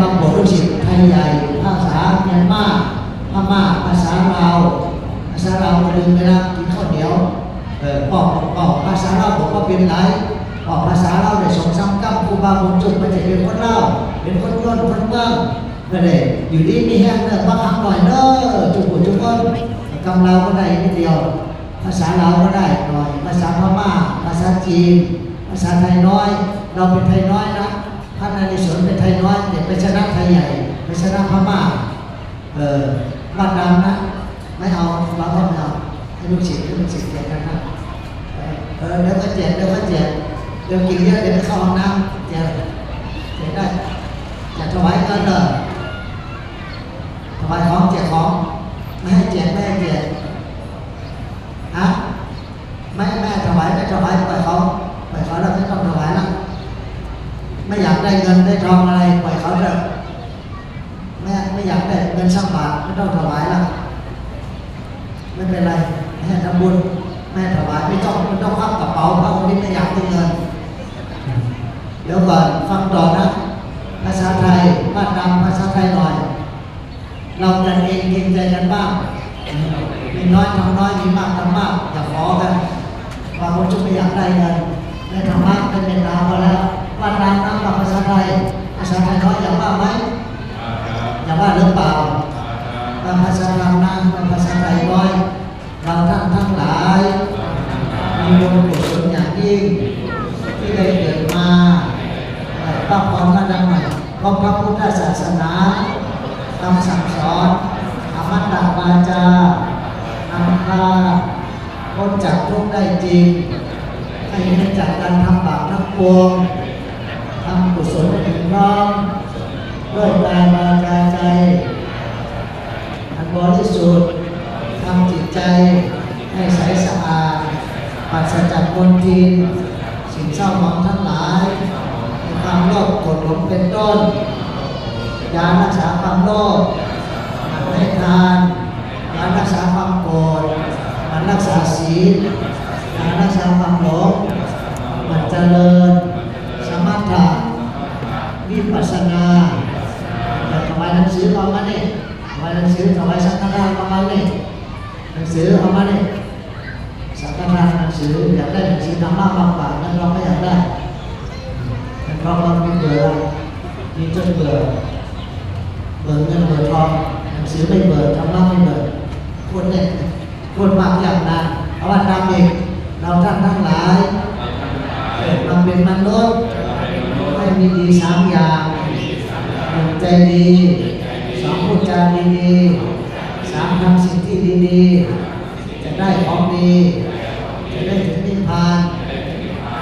บางบทลูกศิษย์ไทยใหญ่ภาษาเมียนมาพม่าภาษาลาวก็ลืมไปแล้วกินข้าวเหนียวบอกภาษาลาวผมก็เป็นไรบอกภาษาลาวได้2-3คำครูบาบุญจุกมันจะเป็นคนลาวเป็นคนย้อนคนเมืองก็เลยอยู่ดีมีแห้งเนอะบางครั้งหน่อยเนอะจุกคนกำเราก็ได้นิดเดียวภาษาลาวก็ได้หน่อยภาษาพม่าภาษาจีนภาษาไทยน้อยเราเป็นไทยน้อยนะพระนเรศวรเป็นไทยน้อยเด็กไปชนะไทยใหญ่ไปชนะพม่าบ้านดำนะไม่เอาเราก็ไม่เอาให้ลูกศิษย์แจกกันนะเดี๋ยวก็แจกเดี๋ยวกินเยอะเดี๋ยวไปเข้าห้องน้ำแจกได้จะถวายเงินเลยถวายของแจกของไม่ให้แจกฮะไม่ถวายปล่อยเขาเราไม่ต้องถวายแล้วไม่อยากได้เงินได้ทองอะไรปล่อยเขาเถอะไม่อยากได้เงินสักบาทไม่ต้องถวายแล้วไม่เป็นไรให้ทำบุญแม่ถวายไม่ต้องพับกระเป๋าพระองค์นี้ไม่อยากได้เงินเดี๋ยวก่อนฟังต่อนะภาษาไทยบ้านดำภาษาไทยหน่อยเรากันเองเกรงใจกันบ้างมีน้อยทำน้อยมีมากทำมากอย่าขอกันบางคนจะไม่อยากได้เงินในธรรมะเป็นดาวมาแล้วบ้านดำนะภาษาไทยน้อยอยากว่าไหมอยากว่าหรือเปล่าภาษาดำนะภาษาไทยน้อยเราท่านทั้งหลายมีบุญกุศลอย่างยิ่งที่ได้เกิดมาตั้งความระดับใหม่ของพระพุทธศาสนาคำสั่งสอนอมตะวาจานำพาพ้นจากทุกข์ได้จริงให้เห็นจากการทำบาปทั้งปวงทำกุศลถึงพร้อมด้วยกายวาจาใจอันบริสุทธิ์ทำจิตใจให้ใสสะอาดปราศจากมลทินสิ่งเศร้าหมองทั้งหลายในความโลภโกรธหลงเป็นต้นยารักษาความโลภมันให้ทานยารักษาความโกรธมันรักษาศีลยารักษาความหลงมันเจริญสมถะวิปัสสนาถวายหนังสือเอามาเนี่ยถวายหนังสือถวายสังฆทานเอามาเนี่ยหนังสือเอามาเนี่ยสังฆทานหนังสืออยากได้หนังสือธรรมะบางบาทนั่นเราไม่อยากได้เพราะเราไม่เบื่อมีจนเบื่อเงินเบื่อทองหนังสือไม่เบื่อธรรมะไม่เบื่อคนมากอย่างนั้นเอาว่าตามเองเราท่านทั้งหลายเกิดมาเป็นมนุษย์ให้มีดี3อย่าง1ใจดี2พูดจาดีๆ3ทำสิ่งที่ดีๆจะได้ของดีจะได้ถึงนิพพาน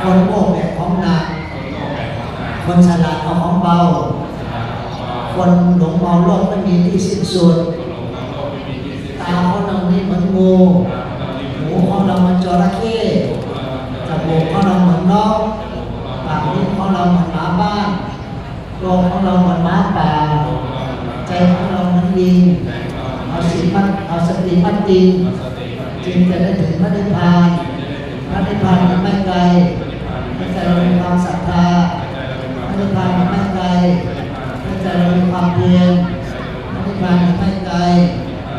คนโง่แบกของหนักคนฉลาดเอาของเบาคนหลงเมาโลกไม่มีที่สิ้นสุดตาของเรานี่เหมือนงูหูของเราเหมือนจระเข้จมูกของเราเหมือนนกปากนี้ของเราเหมือนหมาบ้านลมของเราเหมือนหมาป่าใจของเราเหมือนลิงเอาสติมัดติจึงจะได้ถึงพระนิพพานไม่ไกลให้ใจเรามีความศรัทธาพระนิพพานไม่ไกลให้ใจเรามีความเพียรพระนิพพานไม่ไกล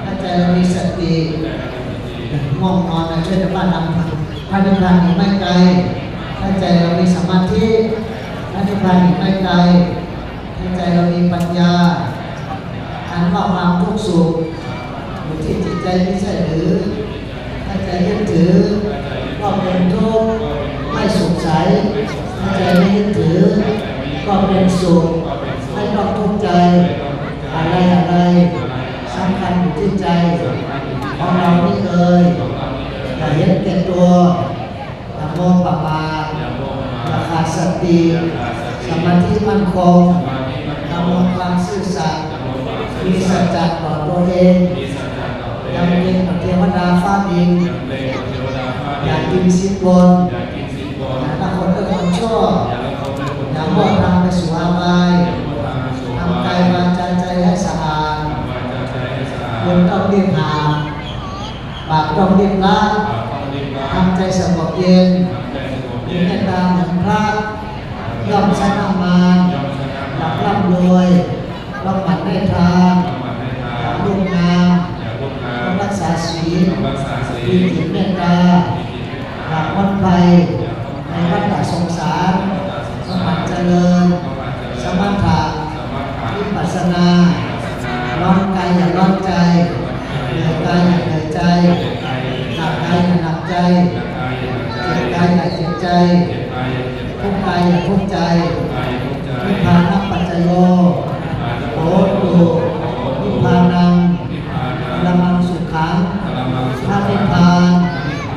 ให้ใจเรามีสติง่วงนอนนะช่วยบ้านนำพระนิพพานไม่ไกลให้ใจเรามีสมาธิพระนิพพานไม่ไกลให้ใจเรามีปัญญาอันว่าความทุกข์สุขอยู่ที่จิตใจไม่ใช่หรือถ้าใจยึดถือก็เป็นทุกข์ไม่สุขใสถ้าใจไม่ยึดถือก็เป็นสุขไม่ต้องทุกข์ใจอะไรสำคัญอยู่ที่ใจของเรานี่เลยอย่าเห็นแก่ตัวอย่าโมหประมาทอย่าขาดสติสมาธิมั่นคงดำรงความซื่อสัตย์มีสัจจะต่อตัวเองยังเป็นเทวดาฟ้าดินอย่ากินสินบนอย่าคนเลิกคนชั่วอย่ามั่วทำไปสู่อบายทำกายวาจาใจให้สะอาดคนต้องเรียนหาปากต้องเรียนละทำใจสงบเย็นมีเมตตาเหมือนพระย่อมชนะมารหลับร่ำรวย ทาน บำบัดให้ทา อย่าน ล่วงงาม อย่าล่วงงา ต้อ ม งรักษาศีล ต้องรักษาศีล มีจิตเมตตา มีจิตเมต อ ตา ยากพ้นภัย อย่าต้อง ในวัฏสงสารสมบัติเจริญ ต้องการเจริญ สมถะ สมถะ วิปัสสนา ปัสสนา ร้อนกายอย่าร้อนใจเหนื่อยกายอย่าเหนื่อยใจหนักกายอย่าหนักใจ เจ็บกายอย่าเจ็บใจ ทุกข์กายอย่าทุกข์ใจ นิพพานัปัจจโยโหตุนิพพานังละมังสุขังพระนิพพาน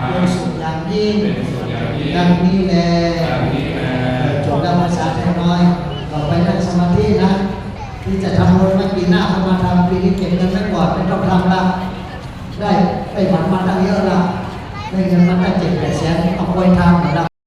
เป็นสุขอย่างยิ่งดังนี้แลจบแล้วภาษาไทยน้อยต่อไปนั่งสมาธินะ ที่จะทำบุญไม่ปีหน้าเข้ามาทำปีนี้เก็บเงินไว้ก่อนไม่ต้องทำละได้หวันมาตั้งเยอะละได้เงินมาตั้ง7-8 แสนเอาไปทำหมดละ